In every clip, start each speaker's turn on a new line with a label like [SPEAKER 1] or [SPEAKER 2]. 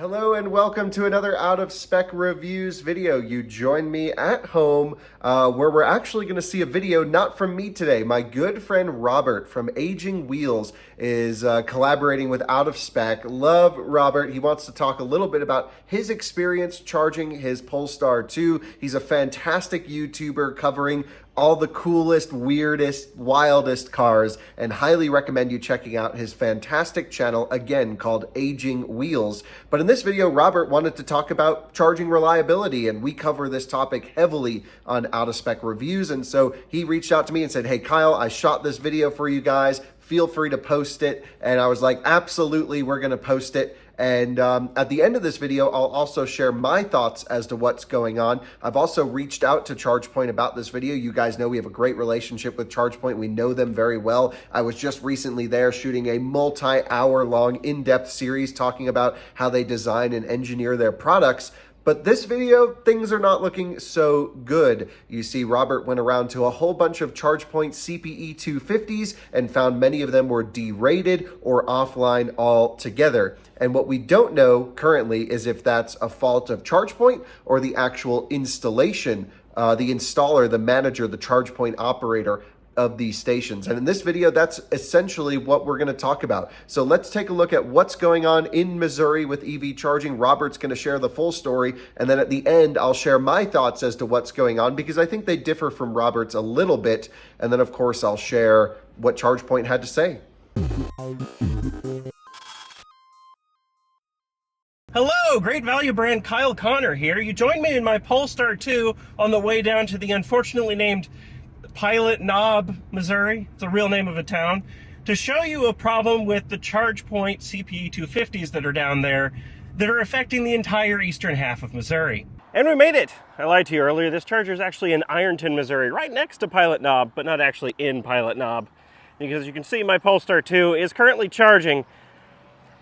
[SPEAKER 1] Hello and welcome to another Out of Spec Reviews video. You join me at home where we're actually going to see a video not from me today. My good friend Robert from Aging Wheels is collaborating with Out of Spec. Love Robert. He wants to talk a little bit about his experience charging his Polestar 2. He's a fantastic YouTuber covering all the coolest, weirdest, wildest cars, and highly recommend you checking out his fantastic channel, again, called Aging Wheels. But in this video, Robert wanted to talk about charging reliability, and we cover this topic heavily on Out of Spec Reviews, and so he reached out to me and said, hey, Kyle, I shot this video for you guys. Feel free to post it. And I was like, absolutely, we're gonna post it. And at the end of this video, I'll also share my thoughts as to what's going on. I've also reached out to ChargePoint about this video. You guys know we have a great relationship with ChargePoint. We know them very well. I was just recently there shooting a multi-hour long in-depth series talking about how they design and engineer their products. But this video, things are not looking so good. You see, Robert went around to a whole bunch of ChargePoint CPE 250s and found many of them were derated or offline altogether. And what we don't know currently is if that's a fault of ChargePoint or the actual installation, the installer, the manager, the ChargePoint operator of these stations. And in this video, that's essentially what we're going to talk about. So let's take a look at what's going on in Missouri with EV charging. Robert's going to share the full story. And then at the end, I'll share my thoughts as to what's going on because I think they differ from Robert's a little bit. And then of course, I'll share what ChargePoint had to say.
[SPEAKER 2] Hello, Great Value brand Kyle Connor here. You joined me in my Polestar 2 on the way down to the unfortunately named Pilot Knob, Missouri. It's the real name of a town. To show you a problem with the ChargePoint CPE 250s that are down there that are affecting the entire eastern half of Missouri. And we made it. I lied to you earlier. This charger is actually in Ironton, Missouri, right next to Pilot Knob, but not actually in Pilot Knob. Because you can see my Polestar 2 is currently charging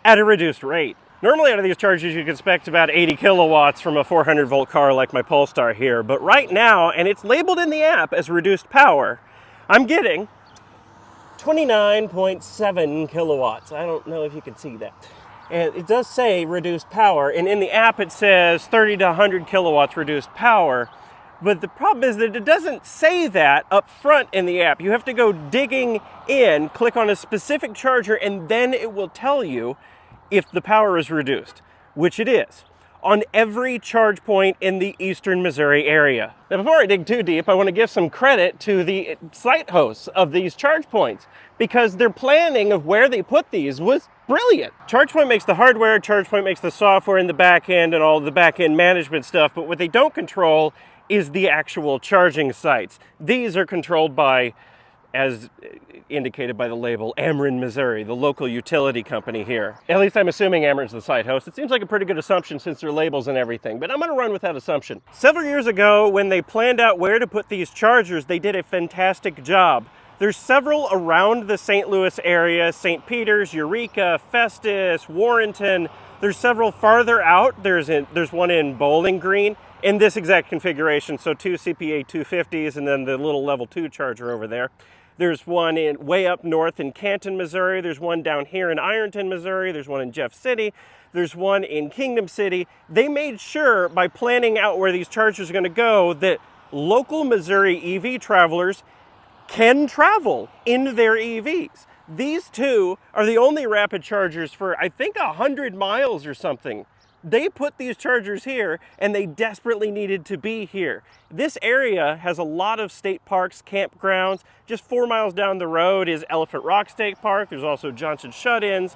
[SPEAKER 2] at a reduced rate. Normally out of these chargers you can expect about 80 kilowatts from a 400 volt car like my Polestar here, but right now, and it's labeled in the app as reduced power, I'm getting 29.7 kilowatts. I don't know if you can see that. And it does say reduced power, and in the app it says 30 to 100 kilowatts reduced power, but the problem is that it doesn't say that up front in the app. You have to go digging in, click on a specific charger, and then it will tell you if the power is reduced, which it is, on every charge point in the eastern Missouri area. Now, before I dig too deep, I want to give some credit to the site hosts of these charge points because their planning of where they put these was brilliant. ChargePoint makes the hardware, ChargePoint makes the software in the back end and all the back end management stuff, but what they don't control is the actual charging sites. These are controlled by, as indicated by the label, Ameren, Missouri, the local utility company here. At least I'm assuming Ameren's the site host. It seems like a pretty good assumption since their labels and everything, but I'm gonna run with that assumption. Several years ago, when they planned out where to put these chargers, they did a fantastic job. There's several around the St. Louis area, St. Peters, Eureka, Festus, Warrenton. There's several farther out. There's one in Bowling Green in this exact configuration, so two CPA 250s and then the little level 2 charger over there. There's one in way up north in Canton, Missouri. There's one down here in Ironton, Missouri. There's one in Jeff City. There's one in Kingdom City. They made sure by planning out where these chargers are going to go that local Missouri EV travelers can travel in their EVs. These two are the only rapid chargers for, I think, 100 miles or something. They put these chargers here and they desperately needed to be here. This area has a lot of state parks, campgrounds. Just 4 miles down the road is Elephant Rock State Park. There's also Johnson Shut-ins.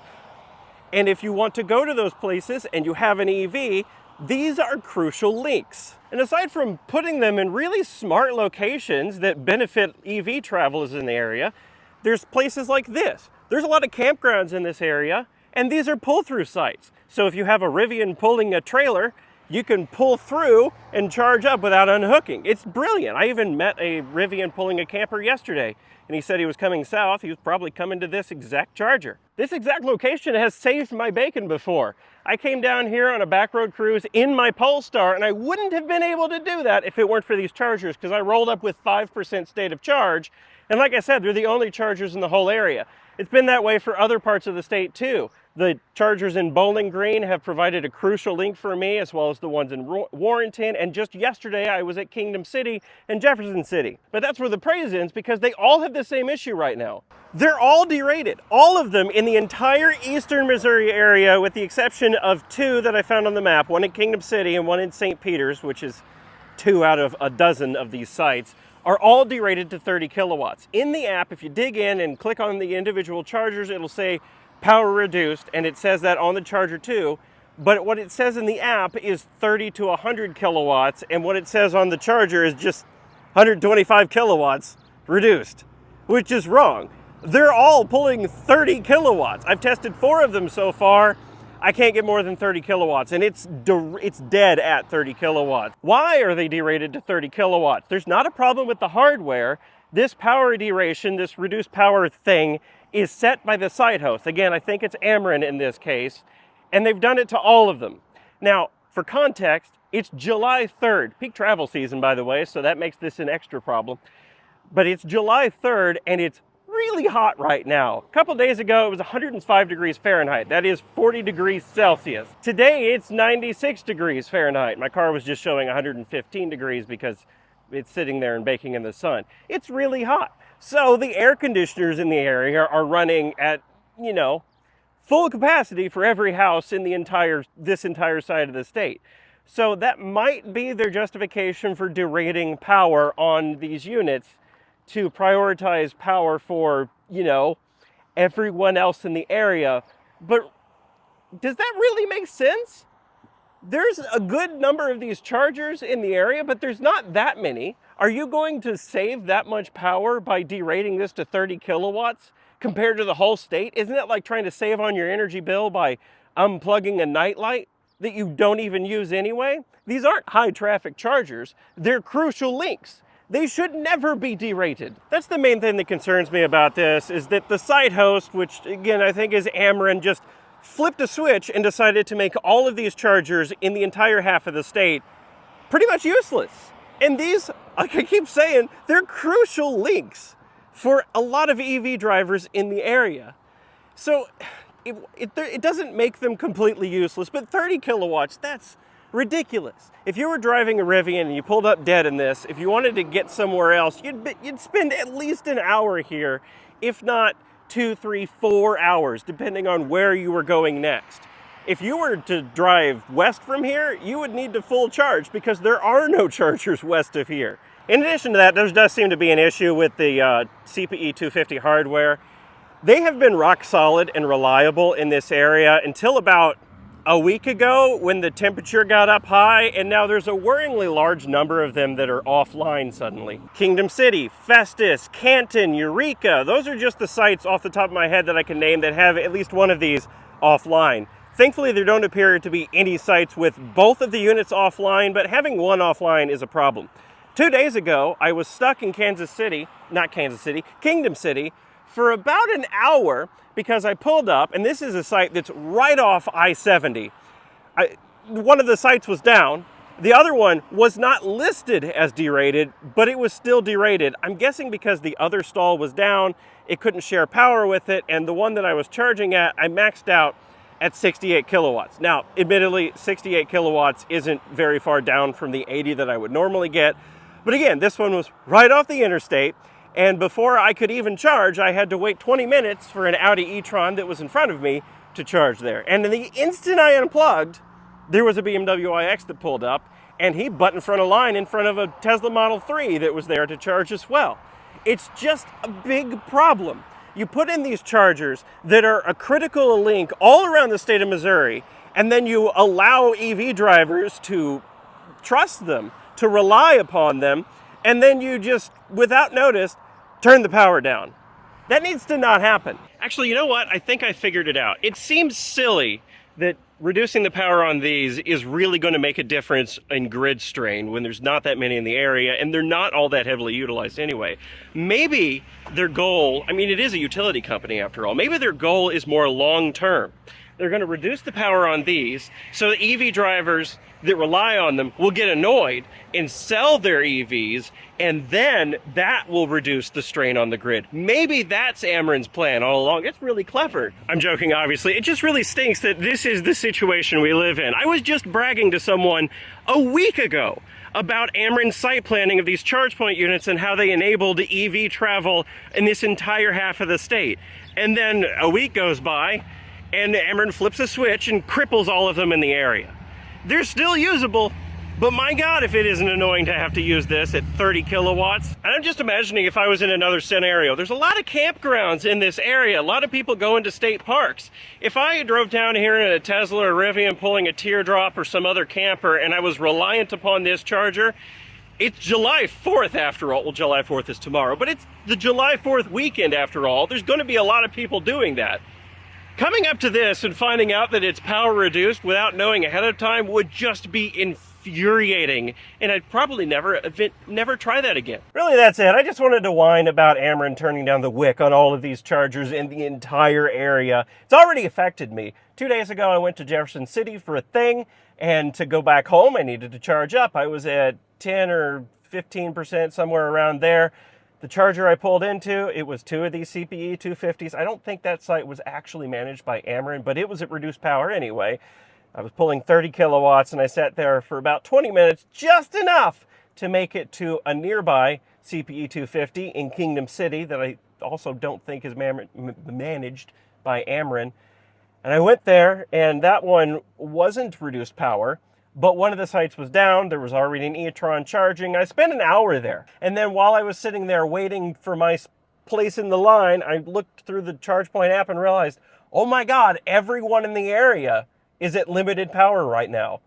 [SPEAKER 2] And if you want to go to those places and you have an EV, these are crucial links. And aside from putting them in really smart locations that benefit EV travelers in the area, there's places like this. There's a lot of campgrounds in this area, and these are pull-through sites. So if you have a Rivian pulling a trailer, you can pull through and charge up without unhooking. It's brilliant. I even met a Rivian pulling a camper yesterday, and he said he was coming south. He was probably coming to this exact charger. This exact location has saved my bacon before. I came down here on a back road cruise in my Polestar, and I wouldn't have been able to do that if it weren't for these chargers, because I rolled up with 5% state of charge. And like I said, they're the only chargers in the whole area. It's been that way for other parts of the state too. The chargers in Bowling Green have provided a crucial link for me, as well as the ones in Warrenton. And just yesterday, I was at Kingdom City and Jefferson City. But that's where the praise ends, because they all have the same issue right now. They're all derated. All of them in the entire eastern Missouri area, with the exception of 2 that I found on the map, one in Kingdom City and one in St. Peters, which is 2 out of a dozen of these sites, are all derated to 30 kilowatts. In the app, if you dig in and click on the individual chargers, it'll say power reduced, and it says that on the charger too. But what it says in the app is 30 to 100 kilowatts, and what it says on the charger is just 125 kilowatts reduced, which is wrong. They're all pulling 30 kilowatts. I've tested 4 of them so far. I can't get more than 30 kilowatts, and it's dead at 30 kilowatts. Why are they derated to 30 kilowatts? There's not a problem with the hardware. This power deration, this reduced power thing, is set by the site host. Again, I think it's Ameren in this case, and they've done it to all of them. Now, for context, it's July 3rd, peak travel season, by the way, so that makes this an extra problem. But it's July 3rd, and it's really hot right now. A couple days ago, it was 105 degrees Fahrenheit. That is 40 degrees Celsius. Today, it's 96 degrees Fahrenheit. My car was just showing 115 degrees because it's sitting there and baking in the sun. It's really hot. So the air conditioners in the area are running at, full capacity for every house in this entire side of the state. So that might be their justification for derating power on these units, to prioritize power for, everyone else in the area. But does that really make sense? There's a good number of these chargers in the area, but there's not that many. Are you going to save that much power by derating this to 30 kilowatts compared to the whole state? Isn't that like trying to save on your energy bill by unplugging a nightlight that you don't even use anyway? These aren't high traffic chargers. They're crucial links. They should never be derated. That's the main thing that concerns me about this, is that the site host, which again I think is Ameren, just flipped a switch and decided to make all of these chargers in the entire half of the state pretty much useless. And these, like I keep saying, they're crucial links for a lot of EV drivers in the area. So it doesn't make them completely useless, but 30 kilowatts, that's ridiculous. If you were driving a Rivian and you pulled up dead in this, if you wanted to get somewhere else, you'd spend at least an hour here, if not 2, 3, 4 hours, depending on where you were going next. If you were to drive west from here, you would need to full charge, because there are no chargers west of here. In addition to that, there does seem to be an issue with the CPE 250 hardware. They have been rock solid and reliable in this area until about a week ago, when the temperature got up high, and now there's a worryingly large number of them that are offline suddenly. Kingdom City, Festus, Canton, Eureka, those are just the sites off the top of my head that I can name that have at least one of these offline. Thankfully, there don't appear to be any sites with both of the units offline, but having one offline is a problem. 2 days ago, I was stuck in Kingdom City, for about an hour, because I pulled up, and this is a site that's right off I-70. One of the sites was down. The other one was not listed as derated, but it was still derated. I'm guessing because the other stall was down, it couldn't share power with it, and the one that I was charging at, I maxed out at 68 kilowatts. Now, admittedly, 68 kilowatts isn't very far down from the 80 that I would normally get, but again, this one was right off the interstate, and before I could even charge, I had to wait 20 minutes for an Audi e-tron that was in front of me to charge there. And the instant I unplugged, there was a BMW iX that pulled up, and he buttoned front of line in front of a Tesla Model 3 that was there to charge as well. It's just a big problem. You put in these chargers that are a critical link all around the state of Missouri, and then you allow EV drivers to trust them, to rely upon them, and then you just, without notice, turn the power down. That needs to not happen. Actually, you know what? I think I figured it out. It seems silly that reducing the power on these is really going to make a difference in grid strain when there's not that many in the area, and they're not all that heavily utilized anyway. Maybe their goal, I mean, it is a utility company after all, maybe their goal is more long-term. They're going to reduce the power on these, so the EV drivers that rely on them will get annoyed and sell their EVs, and then that will reduce the strain on the grid. Maybe that's Ameren's plan all along. It's really clever. I'm joking, obviously. It just really stinks that this is the situation we live in. I was just bragging to someone a week ago about Ameren's site planning of these ChargePoint units and how they enabled EV travel in this entire half of the state. And then a week goes by, and Ameren flips a switch and cripples all of them in the area. They're still usable, but my God, if it isn't annoying to have to use this at 30 kilowatts. And I'm just imagining if I was in another scenario. There's a lot of campgrounds in this area. A lot of people go into state parks. If I drove down here in a Tesla or Rivian pulling a teardrop or some other camper and I was reliant upon this charger, it's July 4th after all. Well, July 4th is tomorrow, but it's the July 4th weekend after all. There's going to be a lot of people doing that. Coming up to this and finding out that it's power reduced without knowing ahead of time would just be infuriating, and I'd probably never try that again. Really, that's it. I just wanted to whine about Ameren turning down the wick on all of these chargers in the entire area. It's already affected me. 2 days ago, I went to Jefferson City for a thing, and to go back home, I needed to charge up. I was at 10 or 15%, somewhere around there. The charger I pulled into, it was 2 of these CPE 250s. I don't think that site was actually managed by Ameren, but it was at reduced power anyway. I was pulling 30 kilowatts, and I sat there for about 20 minutes, just enough to make it to a nearby CPE 250 in Kingdom City that I also don't think is managed by Ameren. And I went there, and that one wasn't reduced power, but one of the sites was down. There was already an e-tron charging. I spent an hour there. And then while I was sitting there waiting for my place in the line, I looked through the ChargePoint app and realized, oh my God, everyone in the area is at limited power right now.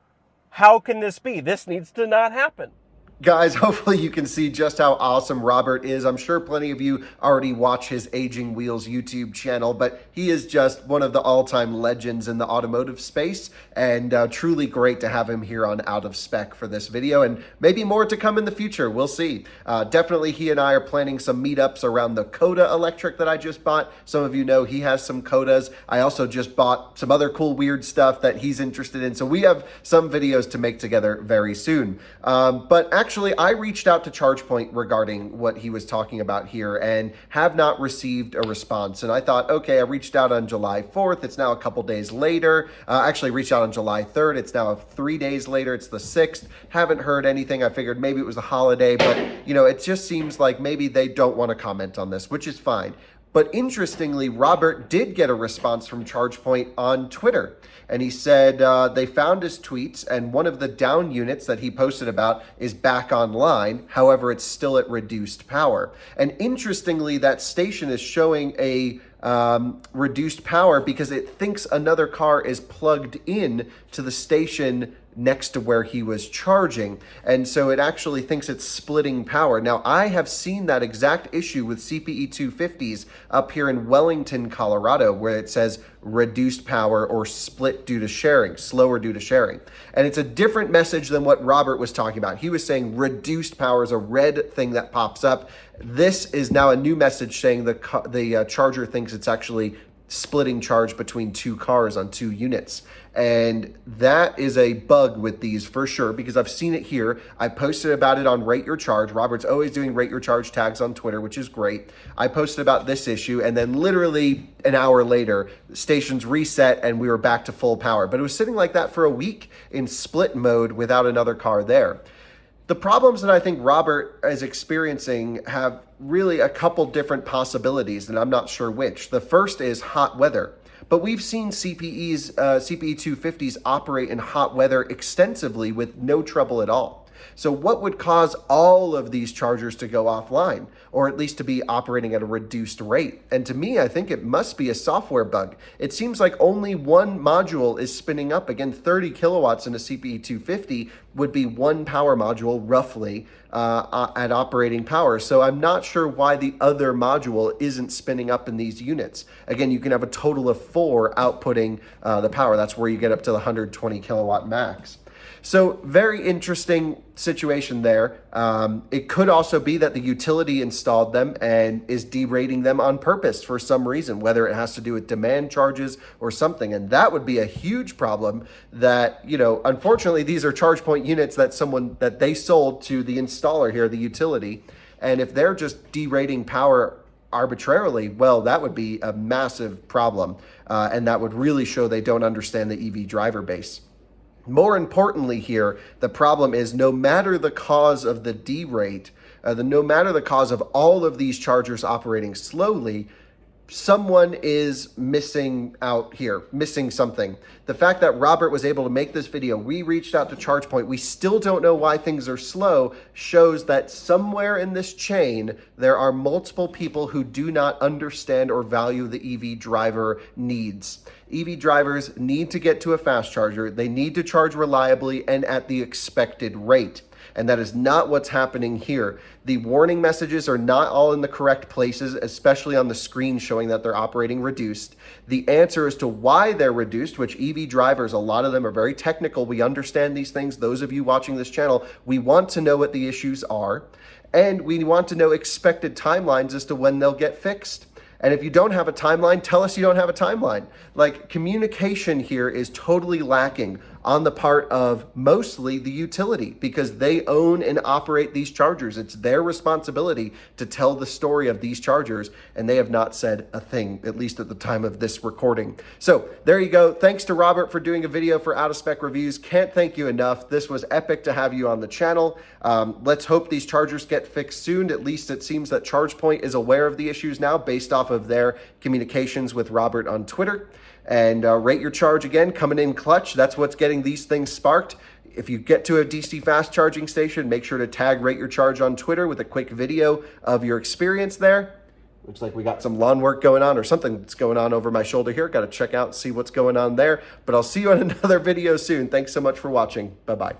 [SPEAKER 2] How can this be? This needs to not happen.
[SPEAKER 1] Guys, hopefully you can see just how awesome Robert is. I'm sure plenty of you already watch his Aging Wheels YouTube channel, but he is just one of the all-time legends in the automotive space, and truly great to have him here on Out of Spec for this video, and maybe more to come in the future. We'll see. Definitely he and I are planning some meetups around the Coda electric that I just bought. Some of you know he has some Codas. I also just bought some other cool, weird stuff that he's interested in, so we have some videos to make together very soon. But actually, I reached out to ChargePoint regarding what he was talking about here and have not received a response. And I thought, okay, I reached out on July 4th. It's now a couple days later. Actually reached out on July 3rd. It's now 3 days later. It's the 6th. Haven't heard anything. I figured maybe it was a holiday, but you know, it just seems like maybe they don't want to comment on this, which is fine. But interestingly, Robert did get a response from ChargePoint on Twitter. And he said they found his tweets, and one of the down units that he posted about is back online. However, it's still at reduced power. And interestingly, that station is showing a reduced power because it thinks another car is plugged in to the station next to where he was charging. And so it actually thinks it's splitting power. Now, I have seen that exact issue with CPE 250s up here in Wellington, Colorado, where it says reduced power or split due to sharing, slower due to sharing. And it's a different message than what Robert was talking about. He was saying reduced power is a red thing that pops up. This is now a new message saying the charger thinks it's actually splitting charge between two cars on 2 units. And that is a bug with these for sure, because I've seen it here. I posted about it on Rate Your Charge. Robert's always doing Rate Your Charge tags on Twitter, which is great. I posted about this issue, and then literally an hour later, the stations reset and we were back to full power. But it was sitting like that for a week in split mode without another car there. The problems that I think Robert is experiencing have really a couple different possibilities, and I'm not sure which. The first is hot weather. But we've seen CPE 250s operate in hot weather extensively with no trouble at all. So what would cause all of these chargers to go offline, or at least to be operating at a reduced rate? And to me, I think it must be a software bug. It seems like only one module is spinning up. Again, 30 kilowatts in a CPE 250 would be one power module roughly at operating power. So I'm not sure why the other module isn't spinning up in these units. Again, you can have a total of 4 outputting the power. That's where you get up to the 120 kilowatt max. So very interesting situation there. It could also be that the utility installed them and is derating them on purpose for some reason, whether it has to do with demand charges or something. And that would be a huge problem that, unfortunately, these are ChargePoint units that they sold to the installer here, the utility. And if they're just derating power arbitrarily, well, that would be a massive problem. And that would really show they don't understand the EV driver base. More importantly here, the problem is no matter the cause of the derate, no matter the cause of all of these chargers operating slowly, someone is missing out here, missing something. The fact that Robert was able to make this video, we reached out to ChargePoint, we still don't know why things are slow, shows that somewhere in this chain, there are multiple people who do not understand or value the EV driver needs. EV drivers need to get to a fast charger. They need to charge reliably and at the expected rate. And that is not what's happening here. The warning messages are not all in the correct places, especially on the screen showing that they're operating reduced. The answer as to why they're reduced, which EV drivers, a lot of them are very technical. We understand these things. Those of you watching this channel, we want to know what the issues are. And we want to know expected timelines as to when they'll get fixed. And if you don't have a timeline, tell us you don't have a timeline. Like, communication here is totally lacking on the part of mostly the utility because they own and operate these chargers. It's their responsibility to tell the story of these chargers, and they have not said a thing, at least at the time of this recording. So there you go. Thanks to Robert for doing a video for Out of Spec Reviews. Can't thank you enough. This was epic to have you on the channel. Let's hope these chargers get fixed soon. At least it seems that ChargePoint is aware of the issues now based off of their communications with Robert on Twitter. And Rate Your Charge, again, coming in clutch. That's what's getting these things sparked. If you get to a DC fast charging station, make sure to tag Rate Your Charge on Twitter with a quick video of your experience there. Looks like we got some lawn work going on or something that's going on over my shoulder here. Got to check out and see what's going on there. But I'll see you on another video soon. Thanks so much for watching. Bye-bye.